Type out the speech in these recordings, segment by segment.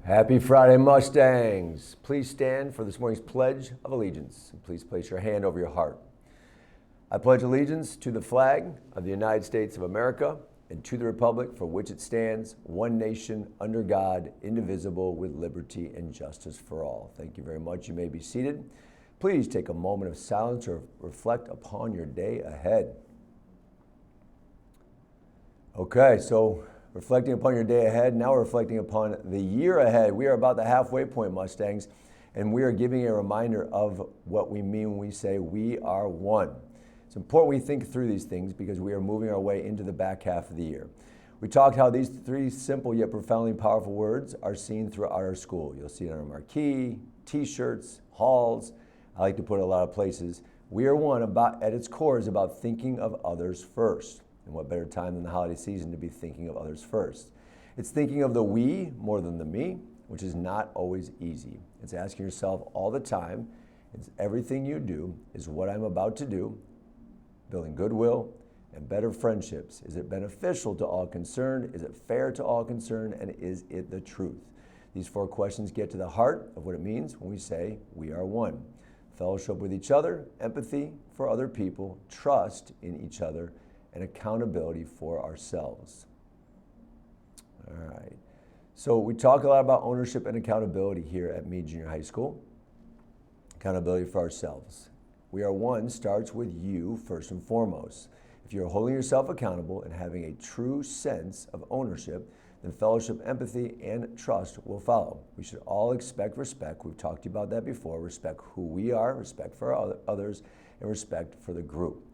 Happy Friday, Mustangs. Please stand for this morning's Pledge of Allegiance. And please place your hand over your heart. I pledge allegiance to the flag of the United States of America and to the republic for which it stands, one nation, under God, indivisible, with liberty and justice for all. Thank you very much. You may be seated. Please take a moment of silence or reflect upon your day ahead. Okay, so reflecting upon your day ahead, now we're reflecting upon the year ahead. We are about the halfway point, Mustangs, and we are giving a reminder of what we mean when we say we are one. It's important we think through these things because we are moving our way into the back half of the year. We talked how these three simple yet profoundly powerful words are seen throughout our school. You'll see it on our marquee, t-shirts, halls. I like to put it a lot of places. We are one at its core is about thinking of others first. And what better time than the holiday season to be thinking of others first? It's thinking of the we more than the me, which is not always easy. It's asking yourself all the time, is everything you do, is what I'm about to do, building goodwill and better friendships? Is it beneficial to all concerned? Is it fair to all concerned? And is it the truth? These four questions get to the heart of what it means when we say we are one. Fellowship with each other, empathy for other people, trust in each other, and accountability for ourselves. All right. So we talk a lot about ownership and accountability here at Meade Junior High School. Accountability for ourselves. We are one starts with you first and foremost. If you're holding yourself accountable and having a true sense of ownership, then fellowship, empathy, and trust will follow. We should all expect respect. We've talked to you about that before. Respect who we are, respect for others, and respect for the group.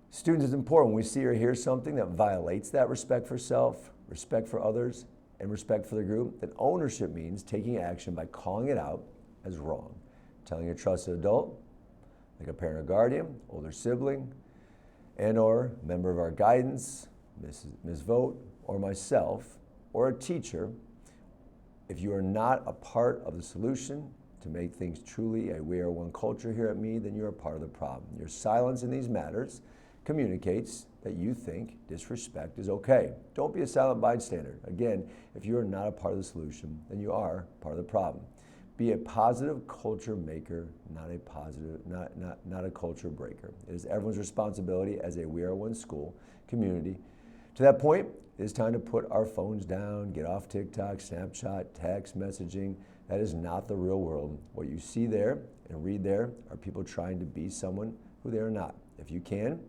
Students, it's important when we see or hear something that violates that respect for self, respect for others, and respect for the group, then ownership means taking action by calling it out as wrong. Telling a trusted adult, like a parent or guardian, older sibling, and or member of our guidance, Ms. Vogt, or myself, or a teacher, if you are not a part of the solution to make things truly a we are one culture here at Meade, then you're a part of the problem. Your silence in these matters communicates that you think disrespect is okay. Don't be a silent bystander. Again, if you are not a part of the solution, then you are part of the problem. Be a positive culture maker, not a culture breaker. It is everyone's responsibility as a We Are One school community. To that point, it is time to put our phones down, get off TikTok, Snapchat, text messaging. That is not the real world. What you see there and read there are people trying to be someone who they are not. If you can,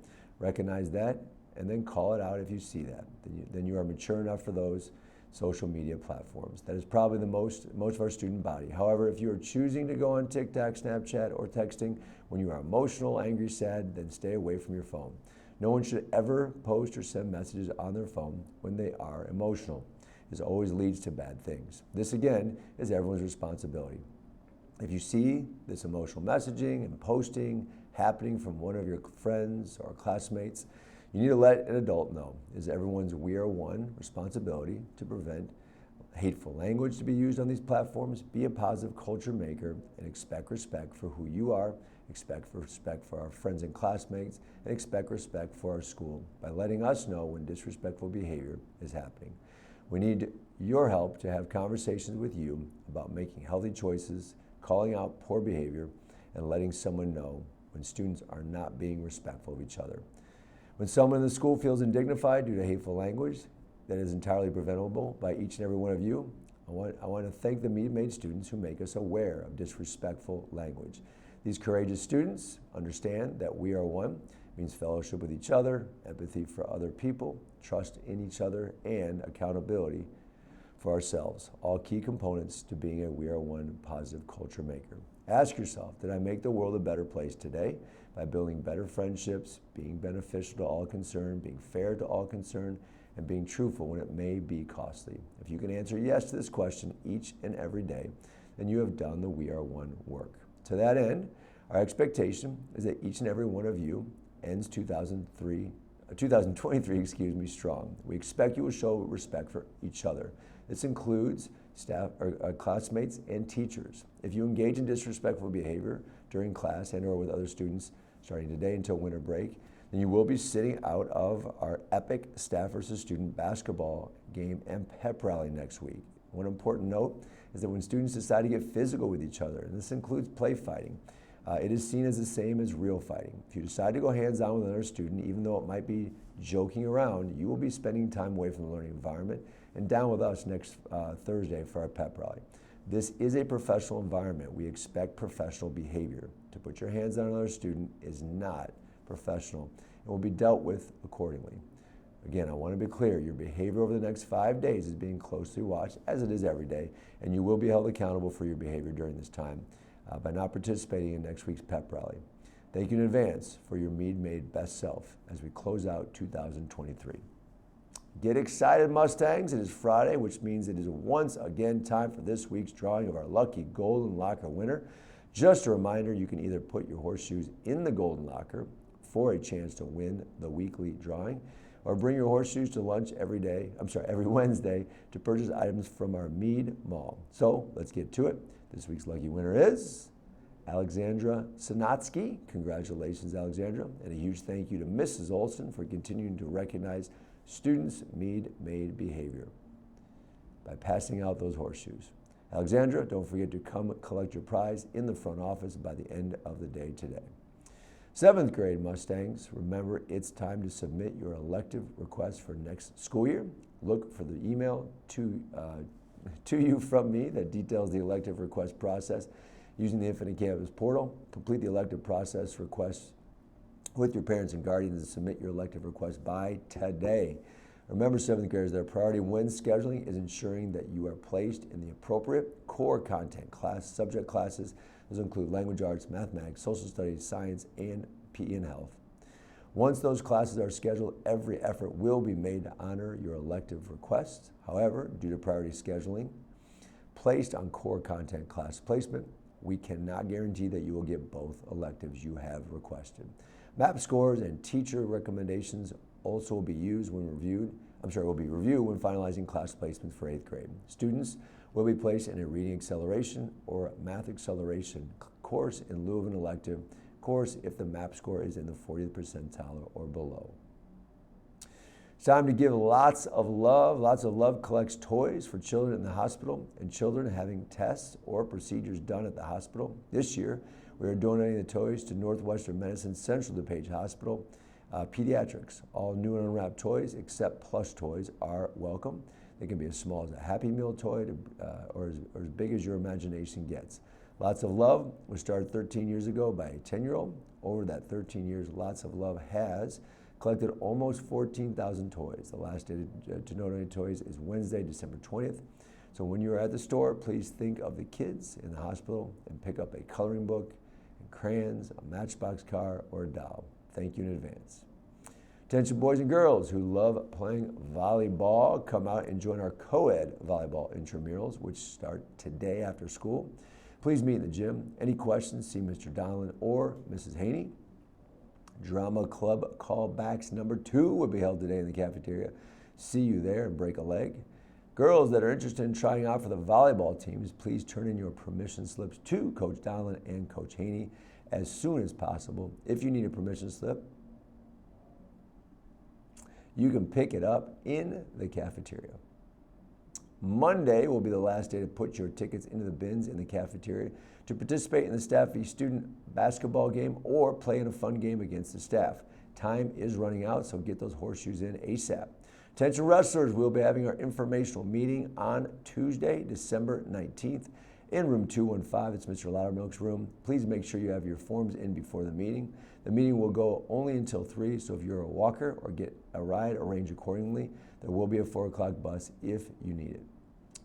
recognize that and then call it out if you see that. Then you are mature enough for those social media platforms. That is probably the most of our student body. However, if you are choosing to go on TikTok, Snapchat, or texting when you are emotional, angry, sad, then stay away from your phone. No one should ever post or send messages on their phone when they are emotional. This always leads to bad things. This, again, is everyone's responsibility. If you see this emotional messaging and posting happening from one of your friends or classmates, you need to let an adult know. It is everyone's We Are One responsibility to prevent hateful language to be used on these platforms. Be a positive culture maker and expect respect for who you are, expect respect for our friends and classmates, and expect respect for our school by letting us know when disrespectful behavior is happening. We need your help to have conversations with you about making healthy choices, calling out poor behavior, and letting someone know when students are not being respectful of each other. When someone in the school feels indignified due to hateful language that is entirely preventable by each and every one of you, I want to thank the Meade students who make us aware of disrespectful language. These courageous students understand that we are one means fellowship with each other, empathy for other people, trust in each other, and accountability for ourselves, all key components to being a We Are One positive culture maker. Ask yourself, did I make the world a better place today by building better friendships, being beneficial to all concerned, being fair to all concerned, and being truthful when it may be costly? If you can answer yes to this question each and every day, then you have done the We Are One work. To that end, our expectation is that each and every one of you ends 2023 strong. We expect you will show respect for each other. This includes staff or classmates and teachers. If you engage in disrespectful behavior during class and or with other students starting today until winter break, then you will be sitting out of our epic staff versus student basketball game and pep rally next week. One important note is that when students decide to get physical with each other, and this includes play fighting, it is seen as the same as real fighting. If you decide to go hands-on with another student, even though it might be joking around, you will be spending time away from the learning environment and down with us next Thursday for our pep rally. This is a professional environment. We expect professional behavior. To put your hands on another student is not professional and will be dealt with accordingly. Again, I want to be clear, your behavior over the next 5 days is being closely watched, as it is every day, and you will be held accountable for your behavior during this time by not participating in next week's pep rally. Thank you in advance for your Meade Made best self as we close out 2023. Get excited, Mustangs. It is Friday, which means it is once again time for this week's drawing of our lucky Golden Locker winner. Just a reminder, you can either put your horseshoes in the Golden Locker for a chance to win the weekly drawing, or bring your horseshoes to lunch every Wednesday to purchase items from our Meade Mall. So let's get to it. This week's lucky winner is Alexandra Sinatsky. Congratulations, Alexandra. And a huge thank you to Mrs. Olson for continuing to recognize students' Meade Made behavior by passing out those horseshoes. Alexandra, don't forget to come collect your prize in the front office by the end of the day today. 7th grade Mustangs, remember it's time to submit your elective request for next school year. Look for the email to you from me that details the elective request process using the Infinite Campus portal. Complete the elective process request with your parents and guardians and submit your elective request by today. Remember, 7th graders, their priority when scheduling is ensuring that you are placed in the appropriate core content subject classes. Those include language arts, mathematics, social studies, science, and PE and health. Once those classes are scheduled, every effort will be made to honor your elective requests. However, due to priority scheduling placed on core content class placement, we cannot guarantee that you will get both electives you have requested. MAP scores and teacher recommendations also will be reviewed when finalizing class placements for 8th grade. Students will be placed in a reading acceleration or math acceleration course in lieu of an elective course if the MAP score is in the 40th percentile or below. It's time to give lots of love. Lots of Love collects toys for children in the hospital and children having tests or procedures done at the hospital. This year, we are donating the toys to Northwestern Medicine Central DuPage Hospital Pediatrics. All new and unwrapped toys except plush toys are welcome. They can be as small as a Happy Meal toy or as big as your imagination gets. Lots of Love was started 13 years ago by a 10-year-old. Over that 13 years, Lots of Love has collected almost 14,000 toys. The last day to donate toys is Wednesday, December 20th. So when you're at the store, please think of the kids in the hospital and pick up a coloring book, and crayons, a Matchbox car, or a doll. Thank you in advance. Attention boys and girls who love playing volleyball, come out and join our co-ed volleyball intramurals, which start today after school. Please meet in the gym. Any questions, see Mr. Donlin or Mrs. Haney. Drama Club callbacks number 2 will be held today in the cafeteria. See you there and break a leg. Girls that are interested in trying out for the volleyball teams, please turn in your permission slips to Coach Donlin and Coach Haney as soon as possible. If you need a permission slip, you can pick it up in the cafeteria. Monday will be the last day to put your tickets into the bins in the cafeteria to participate in the Staff v. Student basketball game or play in a fun game against the staff. Time is running out, so get those horseshoes in ASAP. Attention wrestlers, we'll be having our informational meeting on Tuesday, December 19th in room 215. It's Mr. Loudermilk's room. Please make sure you have your forms in before the meeting. The meeting will go only until 3, so if you're a walker or get a ride, arrange accordingly. There will be a 4 o'clock bus if you need it.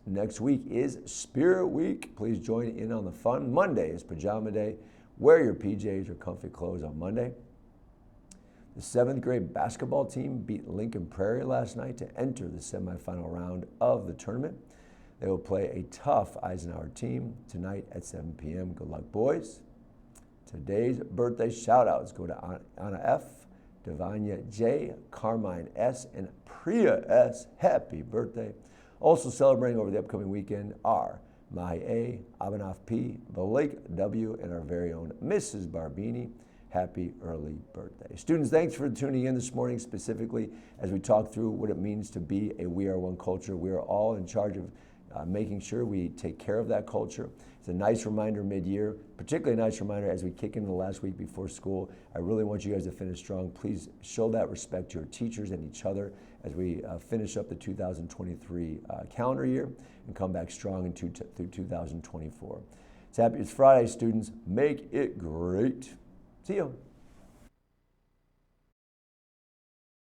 Next week is Spirit Week. Please join in on the fun. Monday is Pajama Day. Wear your PJs or comfy clothes on Monday. The 7th grade basketball team beat Lincoln Prairie last night to enter the semifinal round of the tournament. They will play a tough Eisenhower team tonight at 7 p.m. Good luck, boys. Today's birthday shout-outs go to Anna F., Devanya J., Carmine S., and Priya S. Happy birthday. Also celebrating over the upcoming weekend are Mahi A., Abhinav P., Blake W., and our very own Mrs. Barbini. Happy early birthday. Students, thanks for tuning in this morning, specifically as we talk through what it means to be a We Are One culture. We are all in charge of making sure we take care of that culture. It's a nice reminder mid-year, particularly a nice reminder as we kick into the last week before school. I really want you guys to finish strong. Please show that respect to your teachers and each other as we finish up the 2023 calendar year and come back strong through 2024. It's Friday, students. Make it great. See you.